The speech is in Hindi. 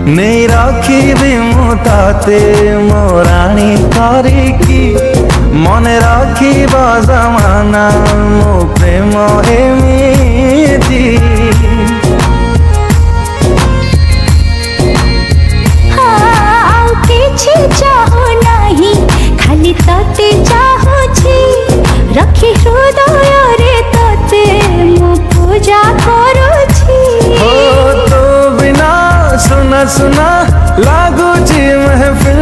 नहीं रखिबी मु ताते मो राणी करिकी मने रखिबा जमाना मो प्रेम एमिति। चाहो नहीं खाली तते चाहूची रखी हृदय रे तते मु पूजा करूची। हो तो बिना सुना सुना लागुची महफिल